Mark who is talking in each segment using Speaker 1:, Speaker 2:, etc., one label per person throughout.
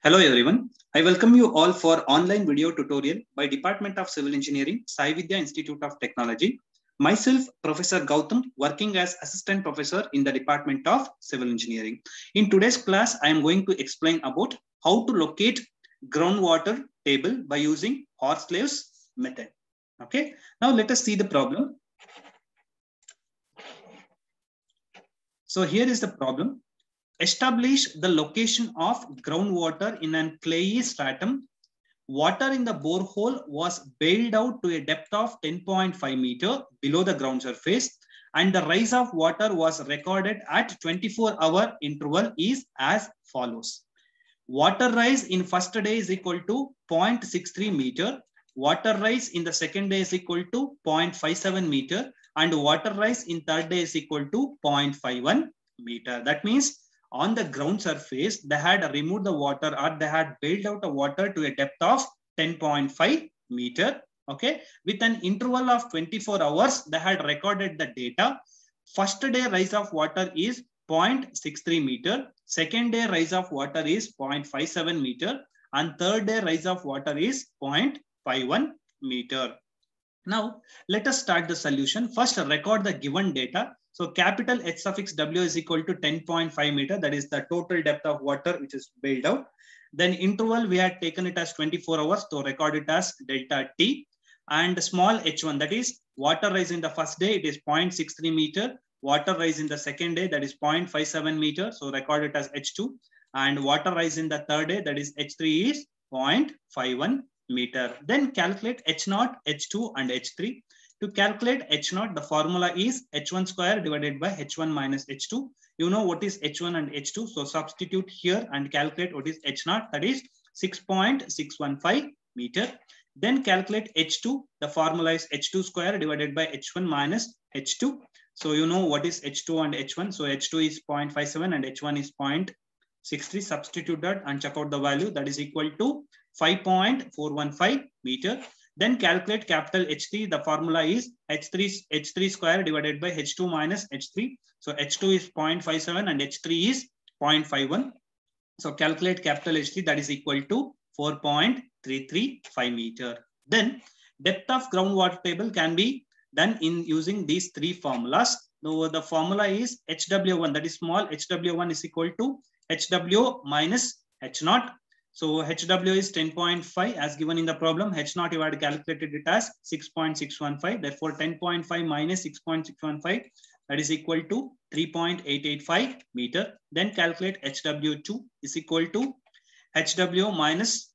Speaker 1: Hello everyone. I welcome you all for online video tutorial by Department of Civil Engineering, Sai Vidya Institute of Technology. Myself, Professor Gautam, working as Assistant Professor in the Department of Civil Engineering. In today's class, I am going to explain about how to locate groundwater table by using Horsley's method. Okay. Now let us see the problem. So here is the problem. Establish the location of groundwater in an clayey stratum. Water in the borehole was bailed out to a depth of 10.5 meter below the ground surface, and the rise of water was recorded at 24-hour interval is as follows. Water rise in first day is equal to 0.63 meter. Water rise in the second day is equal to 0.57 meter, and water rise in third day is equal to 0.51 meter. That means on the ground surface, they had removed the water or they had bailed out the water to a depth of 10.5 meter. Okay, with an interval of 24 hours, they had recorded the data. First day rise of water is 0.63 meter. Second day rise of water is 0.57 meter. And third day rise of water is 0.51 meter. Now, let us start the solution. First, record the given data. So capital H suffix W is equal to 10.5 meter. That is the total depth of water which is bailed out. Then interval, we had taken it as 24 hours. So record it as delta T. And small h1, that is water rise in the first day, it is 0.63 meter. Water rise in the second day, that is 0.57 meter. So record it as h2. And water rise in the third day, that is h3 is 0.51 meter. Then calculate h0, h2 and h3. To calculate h0, the formula is h1 square divided by h1 minus h2. You know what is h1 and h2. So substitute here and calculate what is h0. That is 6.615 meter. Then calculate h2. The formula is h2 square divided by h1 minus h2. So you know what is h2 and h1. So h2 is 0.57 and h1 is 0.63. Substitute that and check out the value. That is equal to 5.415 meter. Then calculate capital H3. The formula is H3 square divided by H2 minus H3. So H2 is 0.57 and H3 is 0.51. So calculate capital H3, that is equal to 4.335 meter. Then depth of groundwater table can be done in using these three formulas. Now the formula is HW1, that is small HW1 is equal to HW minus H0. So HW is 10.5 as given in the problem. H0 you had calculated it as 6.615. Therefore 10.5 minus 6.615, that is equal to 3.885 meter. Then calculate HW2 is equal to HW minus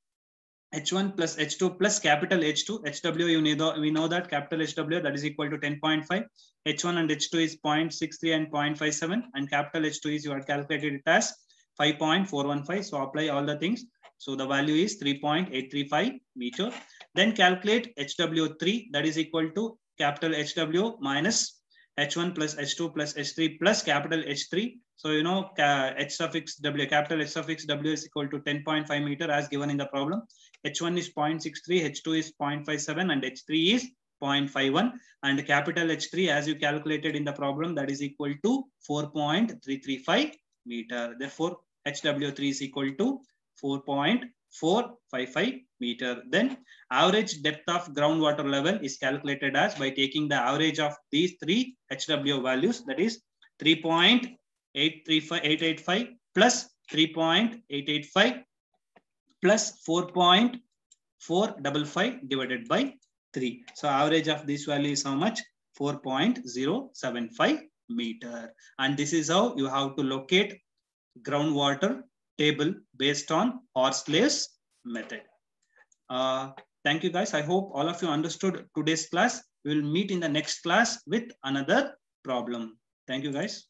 Speaker 1: H1 plus H2 plus capital H2. HW, we know that capital HW, that is equal to 10.5. H1 and H2 is 0.63 and 0.57. And capital H2 is you had calculated it as 5.415. So apply all the things. So the value is 3.835 meter. Then calculate HW3, that is equal to capital HW minus H1 plus H2 plus H3 plus capital H3. So you know H suffix W, capital H suffix W is equal to 10.5 meter as given in the problem. H1 is 0.63, H2 is 0.57 and H3 is 0.51. And capital H3 as you calculated in the problem, that is equal to 4.335 meter. Therefore HW3 is equal to 4.455 meter. Then average depth of groundwater level is calculated as by taking the average of these three HW values, that is 3.885 plus 3.885 plus 4.455 divided by 3. So average of this value is how much? 4.075 meter. And this is how you have to locate groundwater table based on Horsley's method. Thank you guys. I hope all of you understood today's class. We will meet in the next class with another problem. Thank you guys.